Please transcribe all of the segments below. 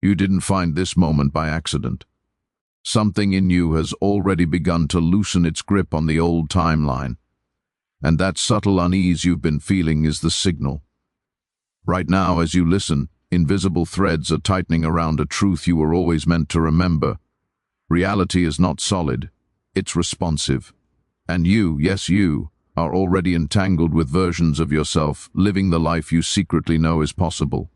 You didn't find this moment by accident. Something in you has already begun to loosen its grip on the old timeline, and that subtle unease you've been feeling is the signal. Right now, as you listen, invisible threads are tightening around a truth you were always meant to remember. Reality is not solid, it's responsive. And you, yes you, are already entangled with versions of yourself, living the life you secretly know is possible.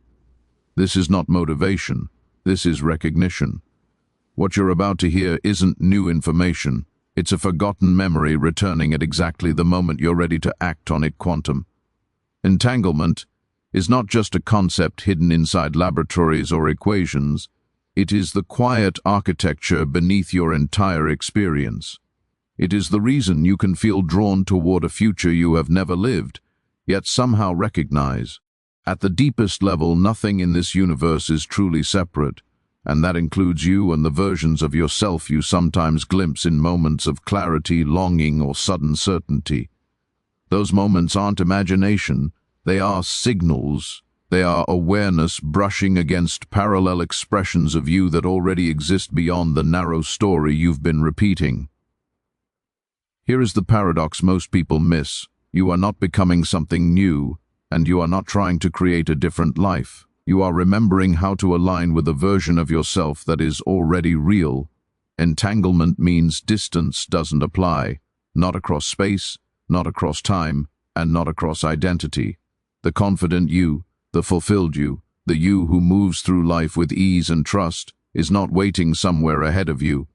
This is not motivation, this is recognition. What you're about to hear isn't new information, it's a forgotten memory returning at exactly the moment you're ready to act on it. Quantum entanglement is not just a concept hidden inside laboratories or equations, it is the quiet architecture beneath your entire experience. It is the reason you can feel drawn toward a future you have never lived, yet somehow recognize. At the deepest level, nothing in this universe is truly separate, and that includes you and the versions of yourself you sometimes glimpse in moments of clarity, longing, or sudden certainty. Those moments aren't imagination, they are signals. They are awareness brushing against parallel expressions of you that already exist beyond the narrow story you've been repeating. Here is the paradox most people miss. You are not becoming something new, and you are not trying to create a different life. You are remembering how to align with a version of yourself that is already real. Entanglement means distance doesn't apply, not across space, not across time, and not across identity. The confident you, the fulfilled you, the you who moves through life with ease and trust, is not waiting somewhere ahead of you.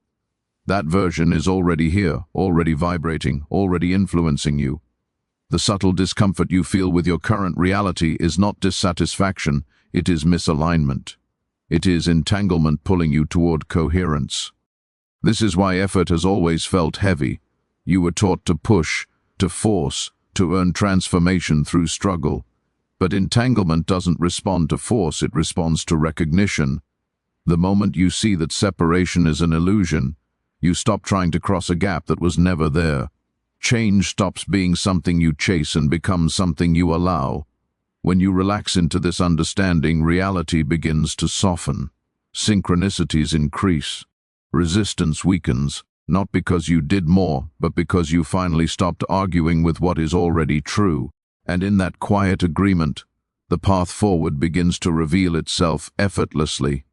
That version is already here, already vibrating, already influencing you. The subtle discomfort you feel with your current reality is not dissatisfaction, it is misalignment. It is entanglement pulling you toward coherence. This is why effort has always felt heavy. You were taught to push, to force, to earn transformation through struggle. But entanglement doesn't respond to force, it responds to recognition. The moment you see that separation is an illusion, you stop trying to cross a gap that was never there. Change stops being something you chase and becomes something you allow. When you relax into this understanding, reality begins to soften. Synchronicities increase. Resistance weakens, not because you did more, but because you finally stopped arguing with what is already true. And in that quiet agreement, the path forward begins to reveal itself effortlessly.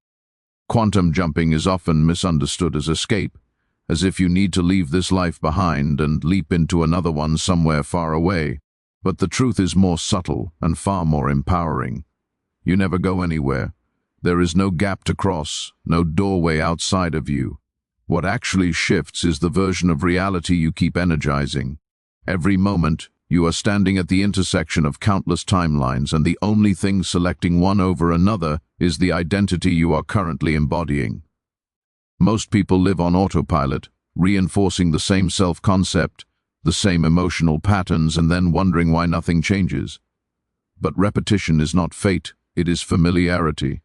Quantum jumping is often misunderstood as escape, as if you need to leave this life behind and leap into another one somewhere far away. But the truth is more subtle and far more empowering. You never go anywhere. There is no gap to cross, no doorway outside of you. What actually shifts is the version of reality you keep energizing. Every moment, you are standing at the intersection of countless timelines, and the only thing selecting one over another is the identity you are currently embodying. Most people live on autopilot, reinforcing the same self-concept, the same emotional patterns, and then wondering why nothing changes. But repetition is not fate, it is familiarity.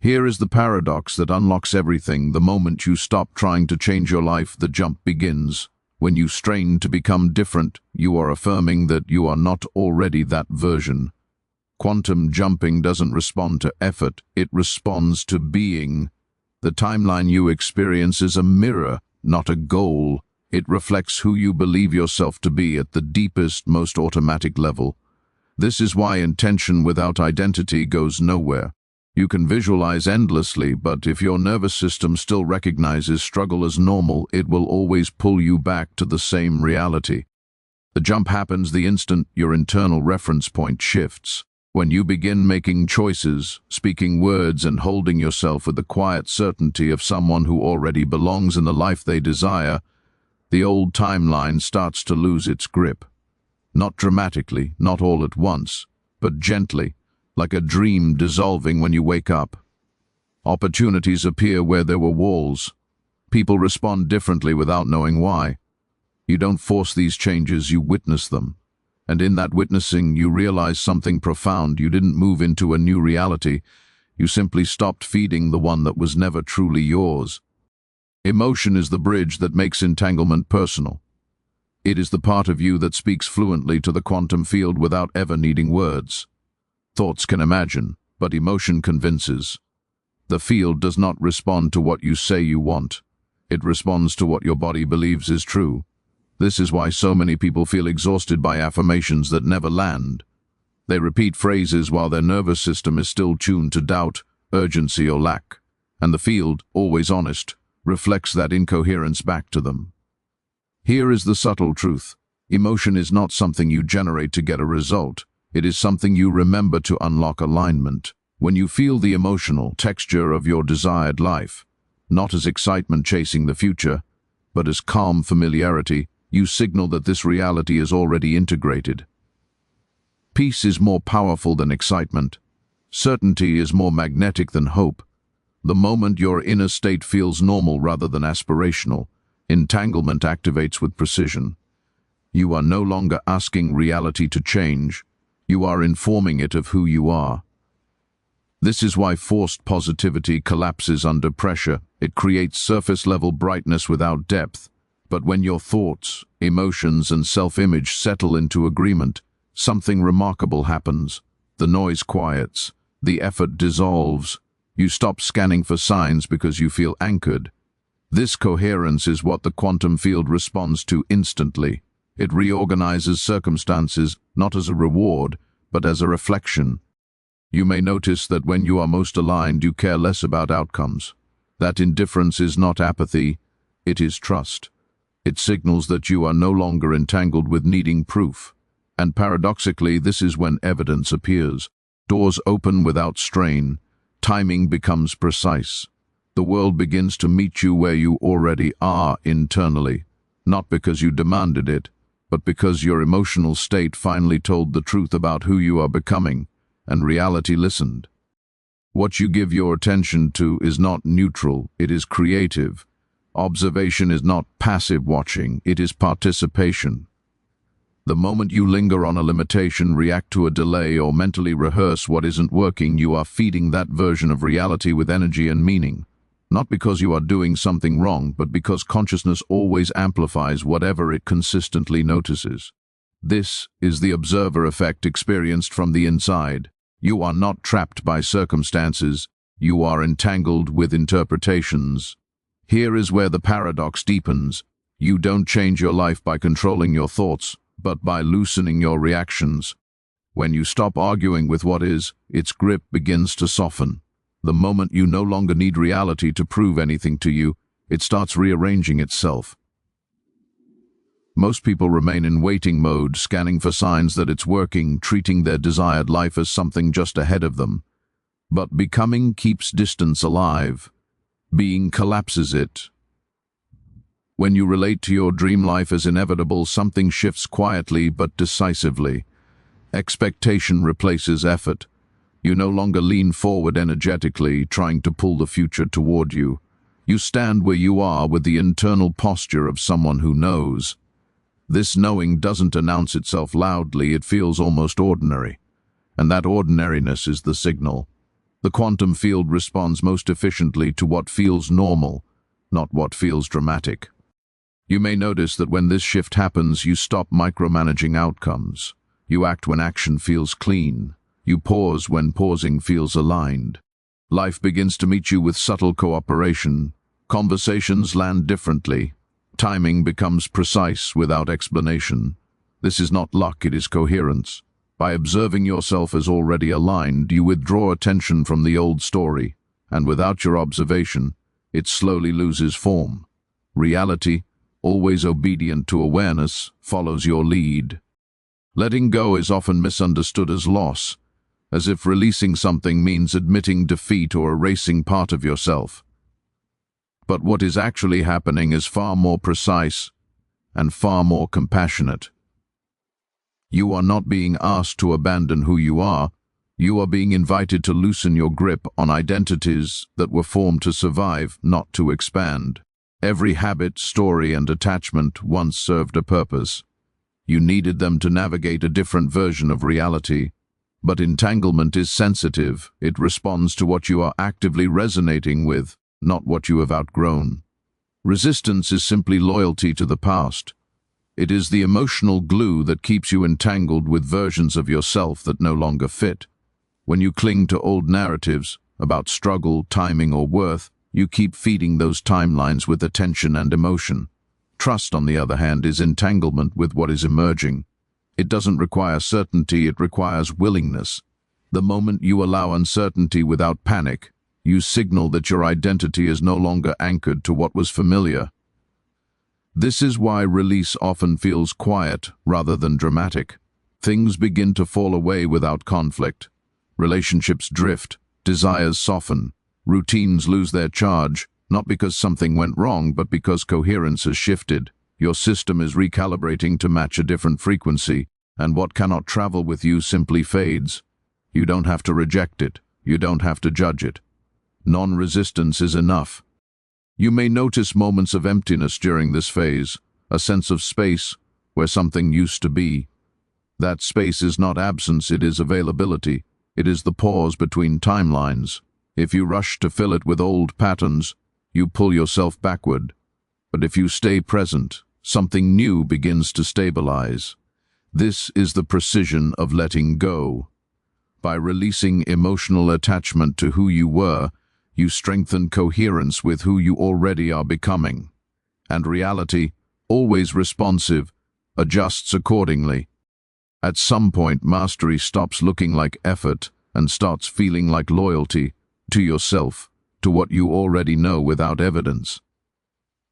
Here is the paradox that unlocks everything. The moment you stop trying to change your life, the jump begins. When you strain to become different, you are affirming that you are not already that version. Quantum jumping doesn't respond to effort, it responds to being. The timeline you experience is a mirror, not a goal. It reflects who you believe yourself to be at the deepest, most automatic level. This is why intention without identity goes nowhere. You can visualize endlessly, but if your nervous system still recognizes struggle as normal, it will always pull you back to the same reality. The jump happens the instant your internal reference point shifts. When you begin making choices, speaking words, and holding yourself with the quiet certainty of someone who already belongs in the life they desire, the old timeline starts to lose its grip. Not dramatically, not all at once, but gently, like a dream dissolving when you wake up. Opportunities appear where there were walls. People respond differently without knowing why. You don't force these changes, you witness them. And in that witnessing, you realize something profound. You didn't move into a new reality. You simply stopped feeding the one that was never truly yours. Emotion is the bridge that makes entanglement personal. It is the part of you that speaks fluently to the quantum field without ever needing words. Thoughts can imagine, but emotion convinces. The field does not respond to what you say you want. It responds to what your body believes is true. This is why so many people feel exhausted by affirmations that never land. They repeat phrases while their nervous system is still tuned to doubt, urgency, or lack, and the field, always honest, reflects that incoherence back to them. Here is the subtle truth. Emotion is not something you generate to get a result. It is something you remember to unlock alignment. When you feel the emotional texture of your desired life, not as excitement chasing the future, but as calm familiarity, you signal that this reality is already integrated. Peace is more powerful than excitement. Certainty is more magnetic than hope. The moment your inner state feels normal rather than aspirational, entanglement activates with precision. You are no longer asking reality to change. You are informing it of who you are. This is why forced positivity collapses under pressure. It creates surface-level brightness without depth. But when your thoughts, emotions, and self-image settle into agreement, something remarkable happens. The noise quiets. The effort dissolves. You stop scanning for signs because you feel anchored. This coherence is what the quantum field responds to instantly. It reorganizes circumstances not as a reward, but as a reflection. You may notice that when you are most aligned, you care less about outcomes. That indifference is not apathy, it is trust. It signals that you are no longer entangled with needing proof. And paradoxically, this is when evidence appears. Doors open without strain. Timing becomes precise. The world begins to meet you where you already are internally, not because you demanded it, but because your emotional state finally told the truth about who you are becoming, and reality listened. What you give your attention to is not neutral, it is creative. Observation is not passive watching, it is participation. The moment you linger on a limitation, react to a delay, or mentally rehearse what isn't working, you are feeding that version of reality with energy and meaning. Not because you are doing something wrong, but because consciousness always amplifies whatever it consistently notices. This is the observer effect experienced from the inside. You are not trapped by circumstances, you are entangled with interpretations. Here is where the paradox deepens. You don't change your life by controlling your thoughts, but by loosening your reactions. When you stop arguing with what is, its grip begins to soften. The moment you no longer need reality to prove anything to you, it starts rearranging itself. Most people remain in waiting mode, scanning for signs that it's working, treating their desired life as something just ahead of them. But becoming keeps distance alive. Being collapses it. When you relate to your dream life as inevitable, something shifts quietly but decisively. Expectation replaces effort. You no longer lean forward energetically, trying to pull the future toward you. You stand where you are with the internal posture of someone who knows. This knowing doesn't announce itself loudly, it feels almost ordinary. And that ordinariness is the signal. The quantum field responds most efficiently to what feels normal, not what feels dramatic. You may notice that when this shift happens, you stop micromanaging outcomes. You act when action feels clean. You pause when pausing feels aligned. Life begins to meet you with subtle cooperation. Conversations land differently. Timing becomes precise without explanation. This is not luck, it is coherence. By observing yourself as already aligned, you withdraw attention from the old story, and without your observation, it slowly loses form. Reality, always obedient to awareness, follows your lead. Letting go is often misunderstood as loss, as if releasing something means admitting defeat or erasing part of yourself. But what is actually happening is far more precise and far more compassionate. You are not being asked to abandon who you are being invited to loosen your grip on identities that were formed to survive, not to expand. Every habit, story, and attachment once served a purpose. You needed them to navigate a different version of reality. But entanglement is sensitive. It responds to what you are actively resonating with, not what you have outgrown. Resistance is simply loyalty to the past. It is the emotional glue that keeps you entangled with versions of yourself that no longer fit. When you cling to old narratives, about struggle, timing, or worth, you keep feeding those timelines with attention and emotion. Trust, on the other hand, is entanglement with what is emerging. It doesn't require certainty, it requires willingness. The moment you allow uncertainty without panic, you signal that your identity is no longer anchored to what was familiar. This is why release often feels quiet rather than dramatic. Things begin to fall away without conflict. Relationships drift, desires soften, routines lose their charge, not because something went wrong, but because coherence has shifted. Your system is recalibrating to match a different frequency, and what cannot travel with you simply fades. You don't have to reject it. You don't have to judge it. Non-resistance is enough. You may notice moments of emptiness during this phase, a sense of space where something used to be. That space is not absence, it is availability. It is the pause between timelines. If you rush to fill it with old patterns, you pull yourself backward. But if you stay present, something new begins to stabilize. This is the precision of letting go. By releasing emotional attachment to who you were, you strengthen coherence with who you already are becoming. And reality, always responsive, adjusts accordingly. At some point, mastery stops looking like effort and starts feeling like loyalty to yourself, to what you already know without evidence.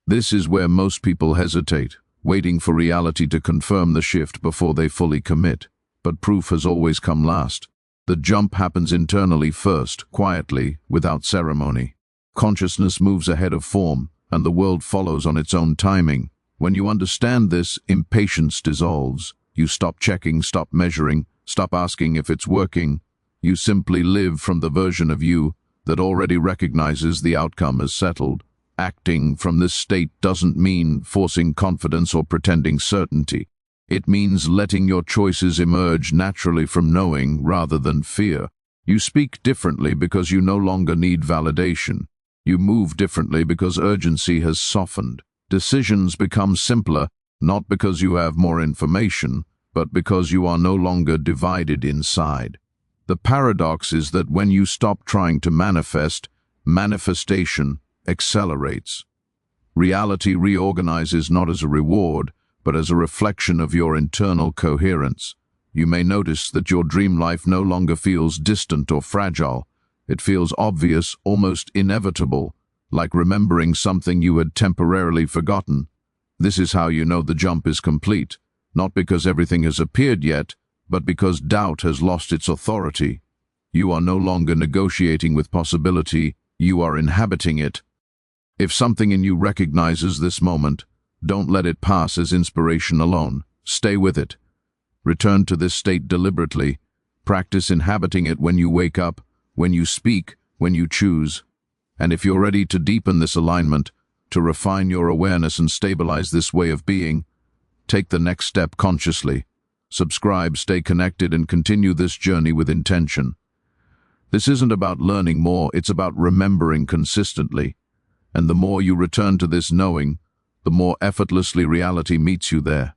This is where most people hesitate, waiting for reality to confirm the shift before they fully commit. But proof has always come last. The jump happens internally first, quietly, without ceremony. Consciousness moves ahead of form, and the world follows on its own timing. When you understand this, impatience dissolves. You stop checking, stop measuring, stop asking if it's working. You simply live from the version of you that already recognizes the outcome as settled. Acting from this state doesn't mean forcing confidence or pretending certainty. It means letting your choices emerge naturally from knowing rather than fear. You speak differently because you no longer need validation. You move differently because urgency has softened. Decisions become simpler, not because you have more information, but because you are no longer divided inside. The paradox is that when you stop trying to manifest, manifestation accelerates. Reality reorganizes not as a reward, but as a reflection of your internal coherence. You may notice that your dream life no longer feels distant or fragile. It feels obvious, almost inevitable, like remembering something you had temporarily forgotten. This is how you know the jump is complete, not because everything has appeared yet, but because doubt has lost its authority. You are no longer negotiating with possibility, you are inhabiting it. If something in you recognizes this moment, don't let it pass as inspiration alone. Stay with it. Return to this state deliberately. Practice inhabiting it when you wake up, when you speak, when you choose. And if you're ready to deepen this alignment, to refine your awareness and stabilize this way of being, take the next step consciously. Subscribe, stay connected, and continue this journey with intention. This isn't about learning more, it's about remembering consistently. And the more you return to this knowing, the more effortlessly reality meets you there.